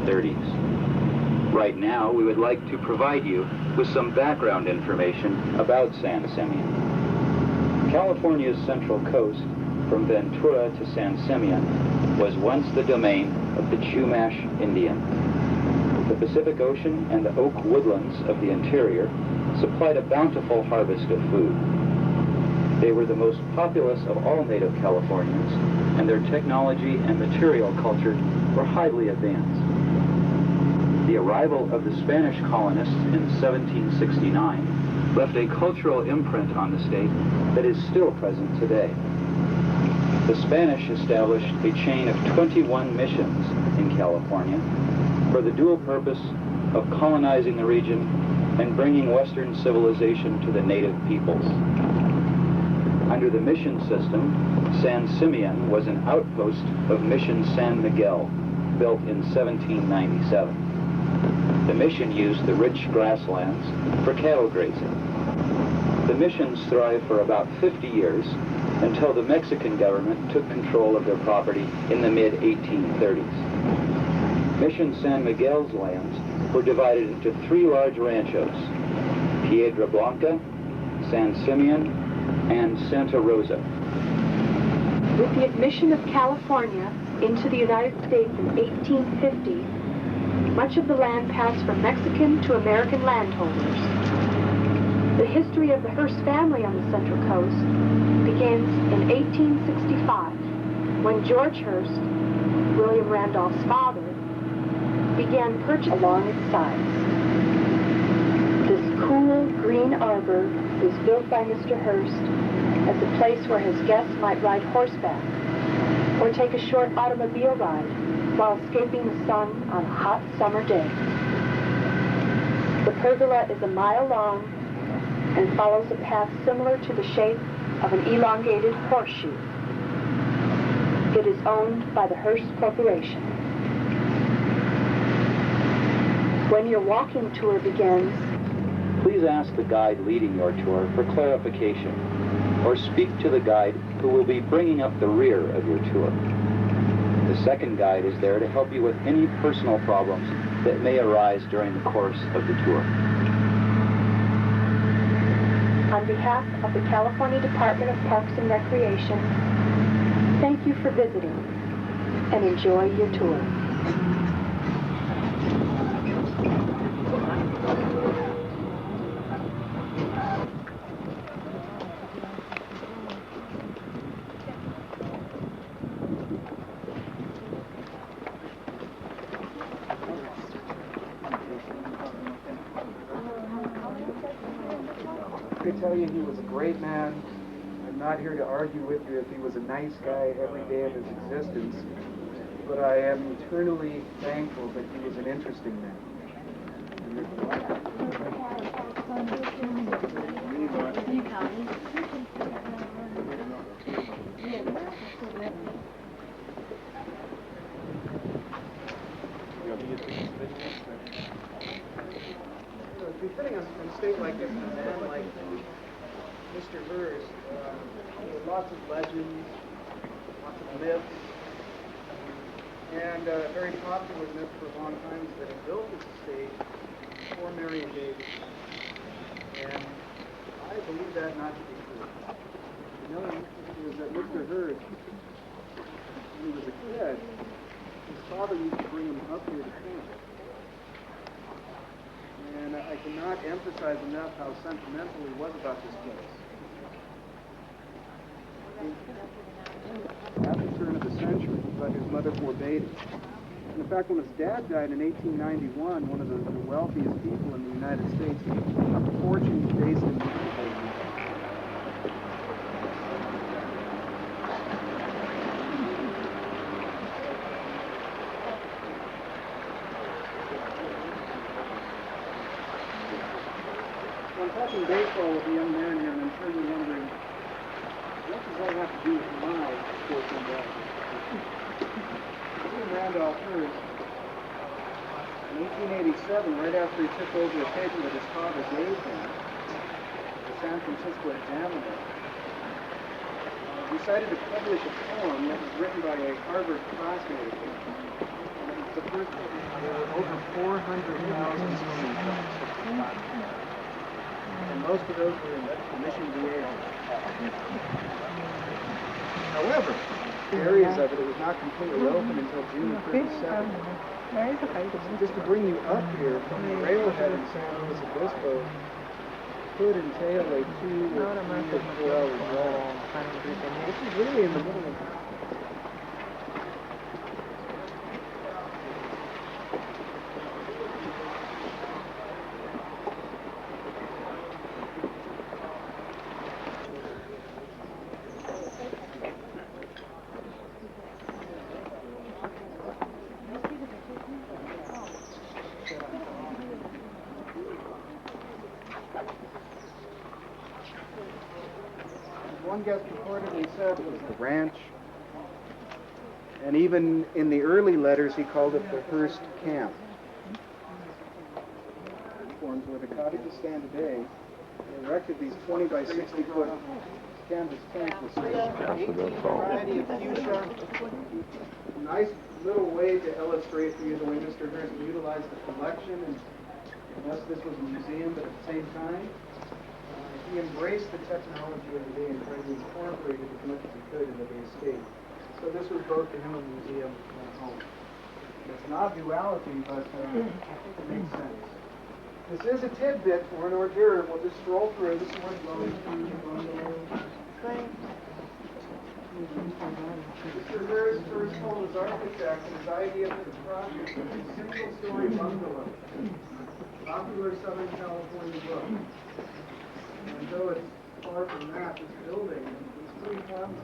1830s. Right now, we would like to provide you with some background information about San Simeon. California's central coast, from Ventura to San Simeon, was once the domain of the Chumash Indians. The Pacific Ocean and the oak woodlands of the interior supplied a bountiful harvest of food. They were the most populous of all native Californians, and their technology and material culture were highly advanced. The arrival of the Spanish colonists in 1769 left a cultural imprint on the state that is still present today. The Spanish established a chain of 21 missions in California for the dual purpose of colonizing the region and bringing Western civilization to the native peoples. Under the mission system, San Simeon was an outpost of Mission San Miguel, built in 1797. The mission used the rich grasslands for cattle grazing. The missions thrived for about 50 years until the Mexican government took control of their property in the mid-1830s. Mission San Miguel's lands were divided into 3 large ranchos: Piedra Blanca, San Simeon, and Santa Rosa. With the admission of California into the United States in 1850, much of the land passed from Mexican to American landholders. The history of the Hearst family on the Central Coast begins in 1865, when George Hearst, William Randolph's father, began purchasing along its sides. This cool green arbor was built by Mr. Hearst as a place where his guests might ride horseback or take a short automobile ride while escaping the sun on a hot summer day. The pergola is a mile long and follows a path similar to the shape of an elongated horseshoe. It is owned by the Hearst Corporation. When your walking tour begins, please ask the guide leading your tour for clarification, or speak to the guide who will be bringing up the rear of your tour. The second guide is there to help you with any personal problems that may arise during the course of the tour. On behalf of the California Department of Parks and Recreation, thank you for visiting and enjoy your tour. I tell you, he was a great man. I'm not here to argue with you if he was a nice guy every day of his existence, but I am eternally thankful that he was an interesting man. Befitting a state like this, and a man like Mr. Hearst, lots of legends, lots of myths, and a very popular myth for a long time is that he built this estate for Marion Davis. And I believe that not to be true. Another myth is that Mr. Hearst, when he was a kid, his father used to bring him up here to camp. And I cannot emphasize enough how sentimental he was about this place. At the turn of the century, but his mother forbade it. And in fact, when his dad died in 1891, one of the wealthiest people in the United States, a fortune based in I'm talking baseball with a young man here, and I'm sure you're wondering, what does that have to do with my sports involvement? William Randolph Hearst, in 1887, right after he took over a paper that his father gave him, the San Francisco Examiner, decided to publish a poem that was written by a Harvard classmate of his. And it was the first, there were over 400,000 swimming clubs. And most of those were in Mission Viejo. However, areas of it was not completely open until June of 37. Just to bring you up here from the railhead in San Luis Obispo could entail a 2 or 3 or 4 hour drive. This is really in the middle of one guest reportedly said was the ranch, and even in the early letters he called it the Hearst Camp. Forms where the cottages stand today, they erected these 20 by 60 foot canvas tents with variety of fuchsia. Nice little way to illustrate for you the way Mr. Hearst utilized the collection, and thus this was a museum, but at the same time he embraced the technology of the day and tried to incorporate it as much as he could into the estate. So this was both to him a museum and a home. It's not duality, but it makes sense. This is a tidbit for an hors d'oeuvre. We'll just stroll through. This is where Mr. Hearst first told his architect his idea for the project was a single-story bungalow. Popular Southern California look. And though it's far from that, this building is pretty common.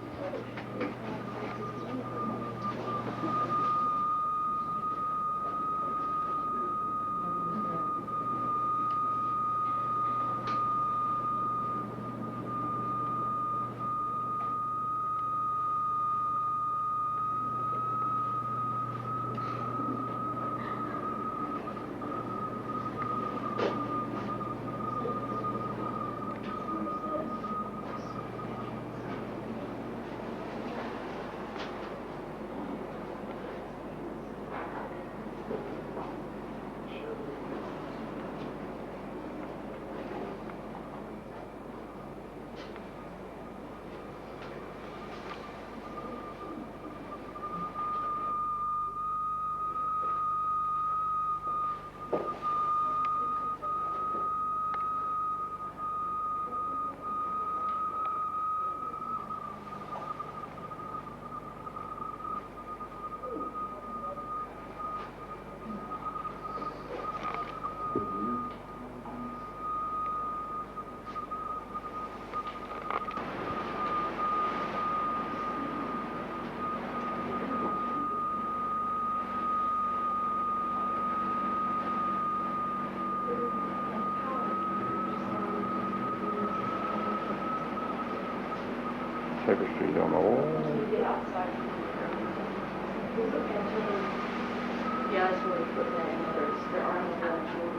Paper Street on the wall. Yeah, that's where we put that in first. There are no actual.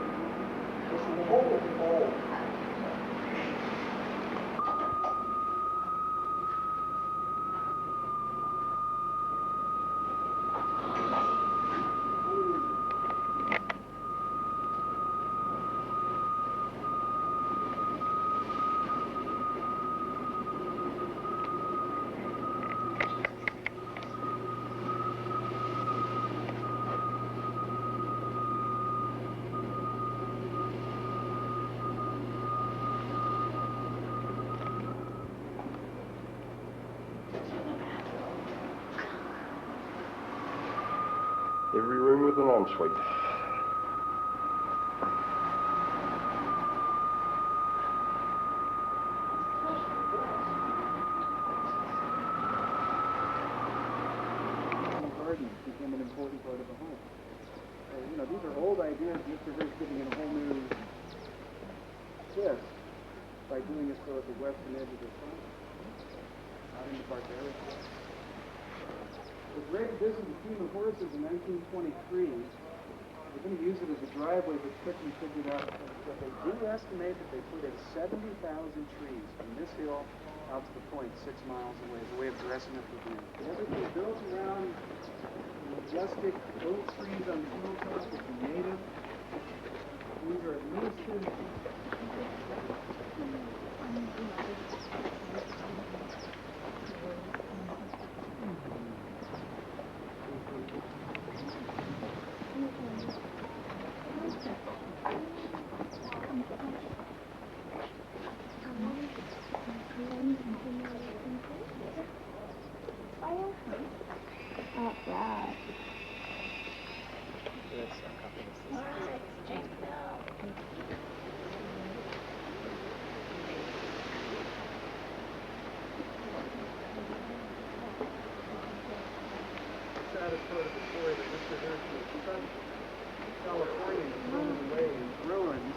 Every room with an ensuite. Gardens became an important part of the home. These are old ideas. Mr. Hearst giving it a whole new twist by doing this so at the western edge of the front, out in the barbaric. The great addition to team of horses in 1923, they're going to use it as a driveway, but quickly figured out that they do estimate that they put in 70,000 trees from this hill out to the point 6 miles away, as a way of dressing up the view. Everything built around rustic oak trees on the hilltop, which are native. These are leases. Saddest part of the story that Mr. Hearst was such California blown away in ruins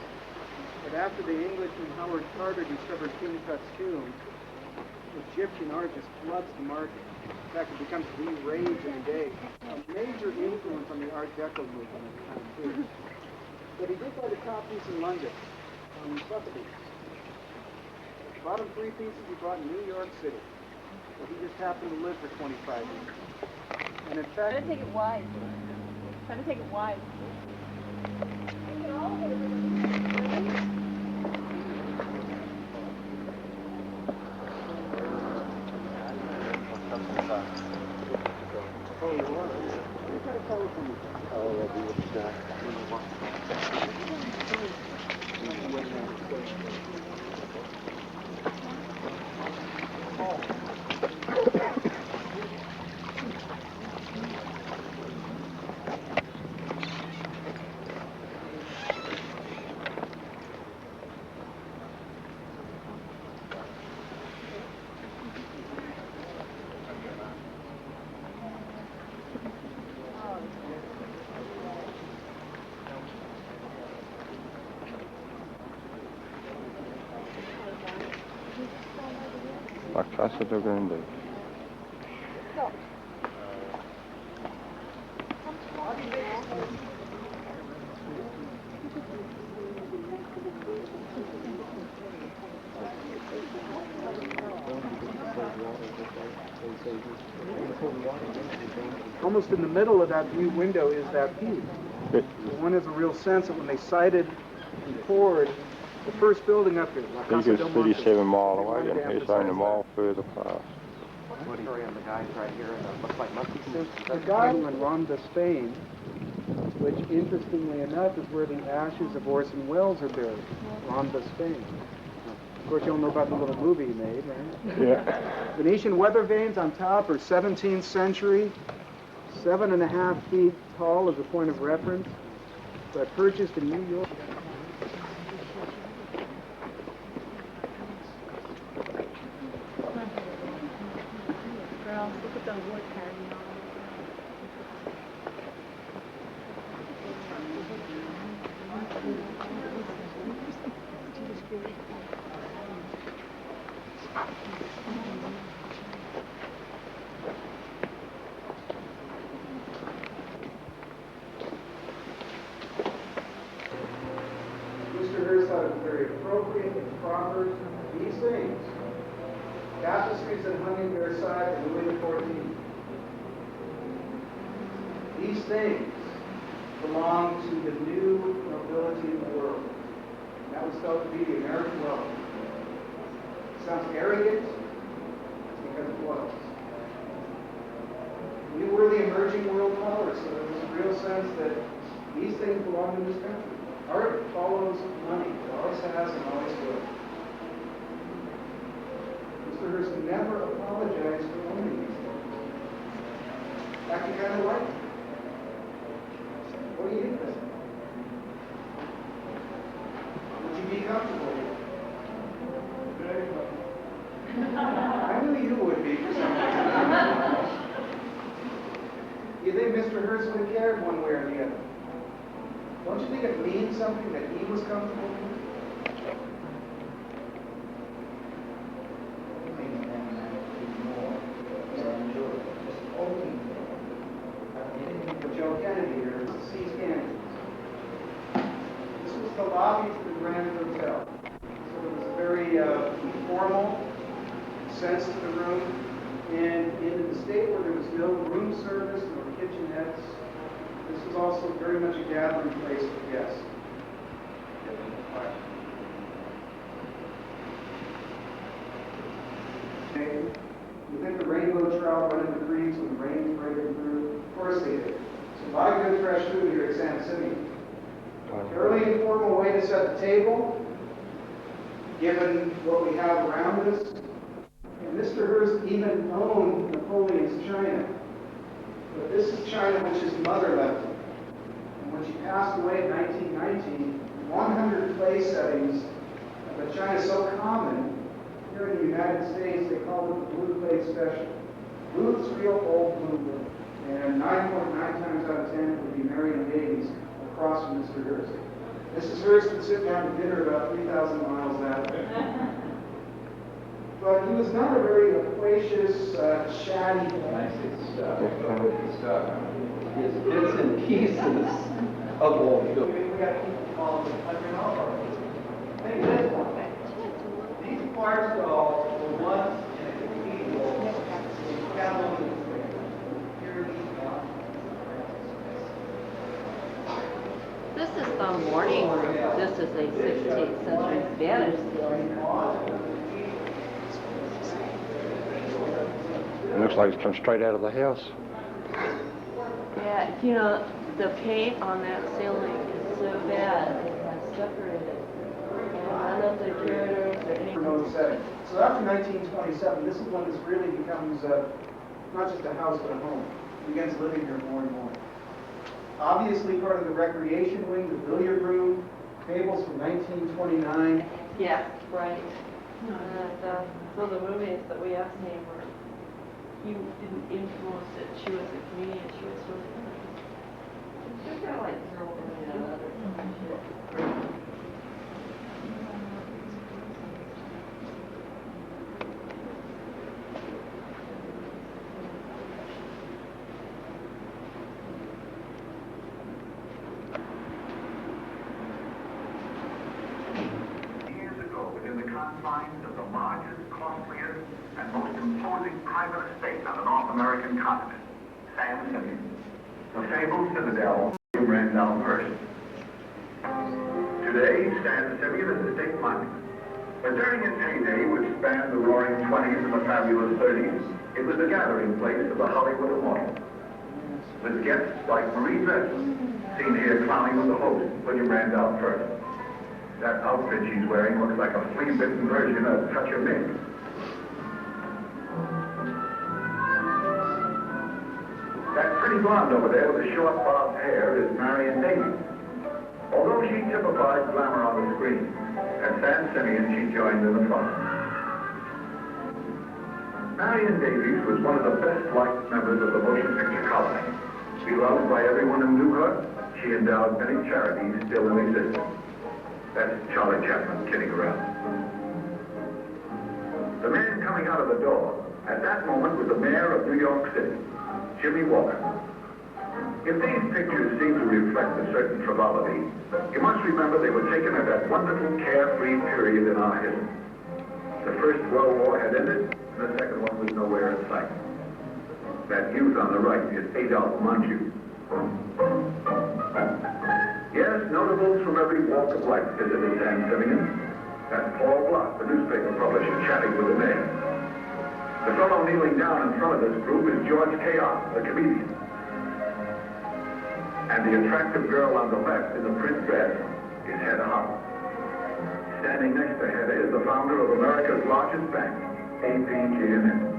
that after the Englishman Howard Carter discovered King Tut's tomb, Egyptian art just floods the market. In fact, it becomes the rage in a day. A major influence on the Art Deco movement at the time, too. But he did buy the top piece in London, on Sotheby's. The bottom three pieces he bought in New York City. So he just happened to live for 25 years. And in fact... Try to take it wide. Try to take it wide. Oh, you are? What kind of color from you? Oh, that'd be what's that. La casa de grande. Almost in the middle of that view window is that peak. One has a real sense that when they sited and poured the first building up here, La I Casa think del it's Monte, 37 mile they away wanted and to he's saying the emphasize mile further past. What story on the guys right here and it looks like monkey suits? Is The that guy in Ronda, Spain, which interestingly enough is where the ashes of Orson Welles are buried. Ronda, Spain. Of course, you'll know about the little movie he made, right? Yeah. Venetian weather vanes on top are 17th century, 7.5 feet tall as a point of reference, but purchased in New York. Girls, look at the wood carving on. Mr. Hearst thought it was very appropriate and proper. These things, tapestries that hung in Versailles and Louis XIV. These things belong to the new nobility of the world. And that was felt to be the American wealth. It sounds arrogant, it's because it was. We were the emerging world power, so there was a real sense that these things belong to this country. Art follows money. It always has and always will. Mr. Hearst never apologized for owning these things. In fact, he kind of liked it. What do you think of it? Would you be comfortable with it? Very comfortable. I knew you would be for some reason. You think Mr. Hearst would have cared one way or the other? Don't you think it means something that he was comfortable with? Joe Kennedy here, C. Scanning. This was the lobby to the Grand Hotel. So it was a very formal sense to the room. And in the state where there was no room service, no kitchenettes, this was also very much a gathering place for guests. Within the rainbow trout running the creeks when the rain's breaking through. Of course they did. So a lot of good fresh food here at San Simeon. Fairly informal way to set the table, given what we have around us. And Mr. Hearst even owned Napoleon's china. But this is china which his mother left him. And when she passed away in 1919, 100 place settings of a china so common here in the United States, they called it the blue plate special. Blue's real old blue, and 9.9 times out of 10 would be Marion Davies across from Mr. Hearst. Mrs. Hearst would sit down to dinner about 3,000 miles that way. But he was not a very loquacious, chatty guy. His bits and pieces of old. We got people calling the country over. Think this one. These parts though were once in a cathedral in Catalan. This is the morning room. This is a 16th century Spanish building. It looks like it's come straight out of the house. Yeah, you know, the paint on that ceiling is so bad. It has separated. And none of the curators or anything. So after 1927, this is when this really becomes not just a house but a home. He begins living here more and more. Obviously part of the recreation wing, the billiard room, tables from 1929. Yeah, right. And so the movies that we have seen were, he didn't influence it. She was a comedian. She was really good. She's got like girl and other. Confines of the largest, costliest, and most imposing private estate on the North American continent, San Simeon, the fabled citadel of Randolph Hearst. Today, San Simeon is a state monument, but during its heyday, which spanned the roaring 20s and the fabulous 30s, it was the gathering place of the Hollywood immortal, with guests like Marie Dressler, seen here clowning with the host, William Randolph Hearst. That outfit she's wearing looks like a flea-bitten version of Touch of Mick. That pretty blonde over there with the short bobbed hair is Marion Davies. Although she typified glamour on the screen, at San Simeon she joined in the fun. Marion Davies was one of the best-liked members of the motion picture colony. Beloved by everyone who knew her, she endowed many charities still in existence. That's Charlie Chaplin kidding around. The man coming out of the door at that moment was the mayor of New York City, Jimmy Walker. If these pictures seem to reflect a certain frivolity, you must remember they were taken at that wonderful carefree period in our history. The First World War had ended, and the second one was nowhere in sight. That youth on the right is Adolphe Menjou. Yes, notables from every walk of life visited San Simeon. That's Paul Block, the newspaper publisher, chatting with the mayor. The fellow kneeling down in front of this group is George K.R., the comedian. And the attractive girl on the left in the print dress is Hedda Hopper. Standing next to Hedda is the founder of America's largest bank, APG&M.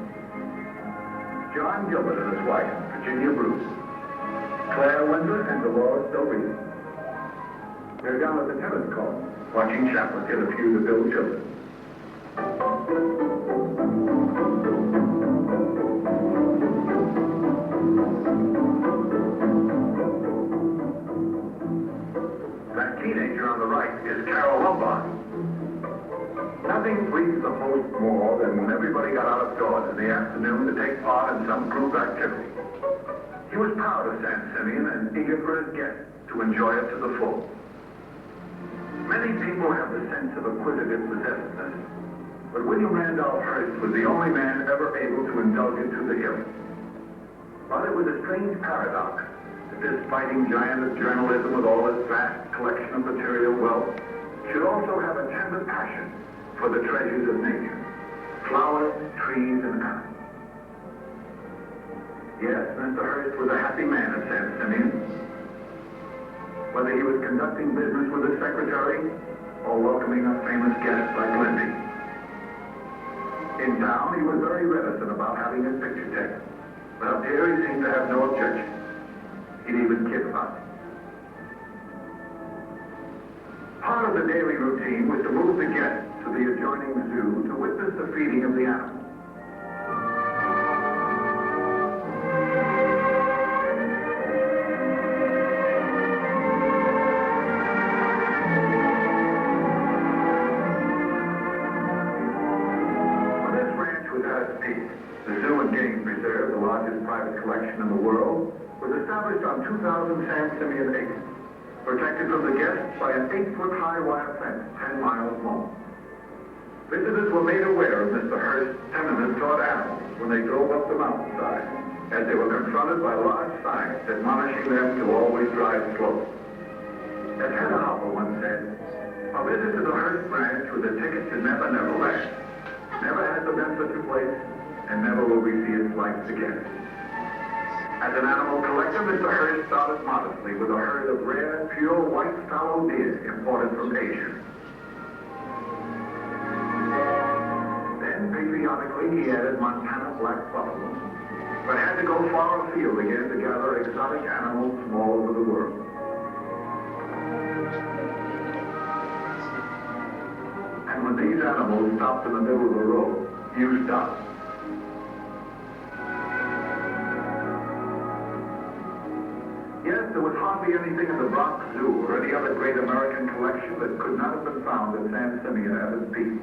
John Gilbert and his wife, Virginia Bruce. Claire Windsor and Dolores Dobie. They're down at the tennis court, watching Chaplin hit a few to Bill Children. That teenager on the right is Carol Lombard. Nothing pleased the host more than when everybody got out of doors in the afternoon to take part in some group activity. He was proud of San Simeon and eager for his guests to enjoy it to the full. Many people have the sense of acquisitive possessiveness, But William Randolph Hearst was the only man ever able to indulge into the hill. But it was a strange paradox that this fighting giant of journalism with all his vast collection of material wealth should also have a tender passion for the treasures of nature, flowers, trees, and animals. Yes, Mr. Hearst was a happy man at San Simeon. Whether he was conducting business with his secretary or welcoming a famous guest like Lindy. In town, he was very reticent about having his picture taken. But up here, he seemed to have no objection. He'd even kid about it. Part of the daily routine was to move the guests to the adjoining zoo to witness the feeding of the animals. The Zoo and Game Preserve, the largest private collection in the world, was established on 2,000 San Simeon acres, protected from the guests by an 8-foot-high wire fence, 10 miles long. Visitors were made aware of Mr. Hearst's tenderness toward animals when they drove up the mountainside, as they were confronted by large signs admonishing them to always drive slow. As Hedda Hopper once said, a visit to the Hearst Ranch with a ticket to Never Never Land. Never has there been such a place, and never will we see its like again. As an animal collector, Mr. Hearst started modestly with a herd of rare, pure white fallow deer imported from Asia. Then, periodically, he added Montana black buffalo, but had to go far afield again to gather exotic animals from all over the world. And when these animals stopped in the middle of the road, you stopped. Yes, there was hardly anything in the Bronx Zoo or any other great American collection that could not have been found at San Simeon at its peak.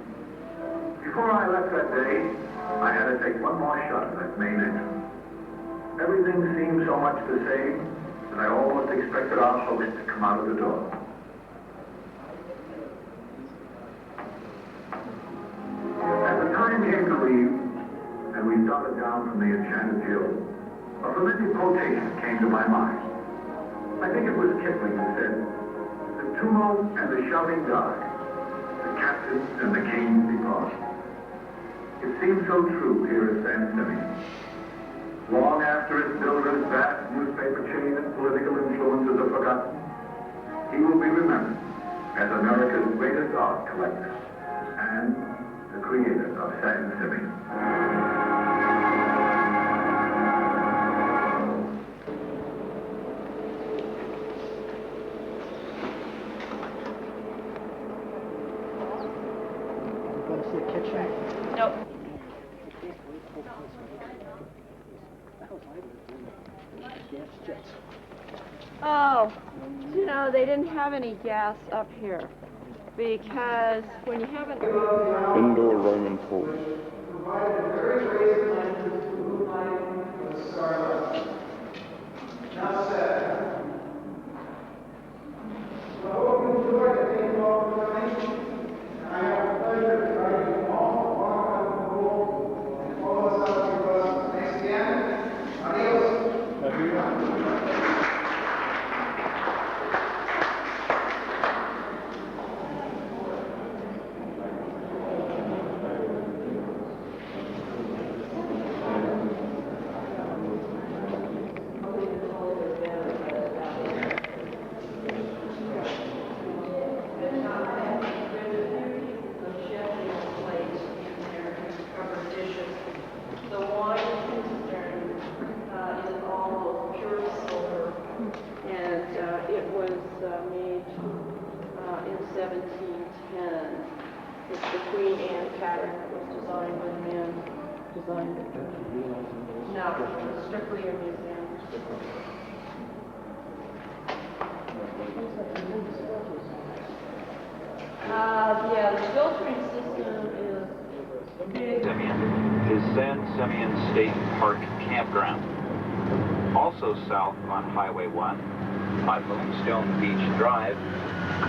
Before I left that day, I had to take one more shot at that main entrance. Everything seemed so much the same that I almost expected our host to come out of the door. As the time came to leave, and we started down from the enchanted hill, a familiar quotation came to my mind. I think it was Kipling who said, "The tumult and the shouting die, the captains and the kings depart." It seems so true here at San Simeon. Long after its builder's vast newspaper chain and political influences are forgotten, he will be remembered as America's greatest art collector and the creator of San Simeon. Nope. Oh, you know, they didn't have any gas up here because when you have an Indoor Roman pool. Strictly a museum. Yeah, the filtering system is San Simeon State Park Campground. Also south on Highway 1, on Moonstone Beach Drive,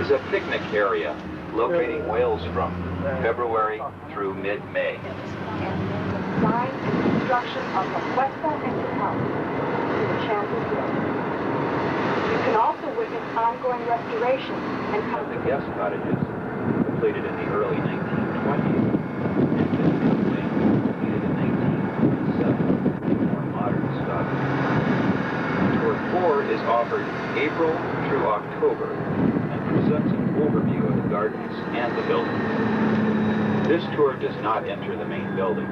is a picnic area locating whales from February through mid-May. Design and construction of the Cuesta and Canal to the Champion Hill. You can also witness ongoing restoration and The guest cottages, completed in the early 1920s, and the building completed in 1947, more modern stuff. Tour 4 is offered April through October and presents an overview of the gardens and the building. This tour does not enter the main building,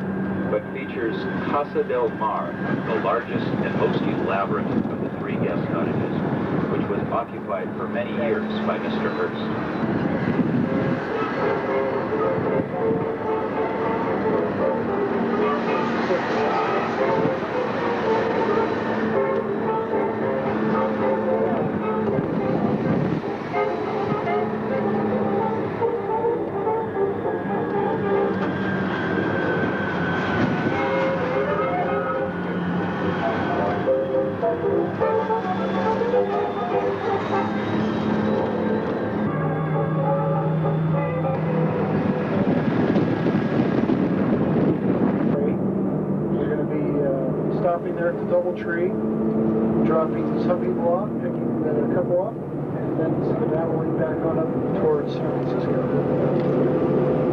but features Casa del Mar, the largest and most elaborate of the 3 guest cottages, which was occupied for many years by Mr. Hearst. Stopping there at the DoubleTree, dropping some people off, picking a couple up, and then skedaddling back on up towards San Francisco.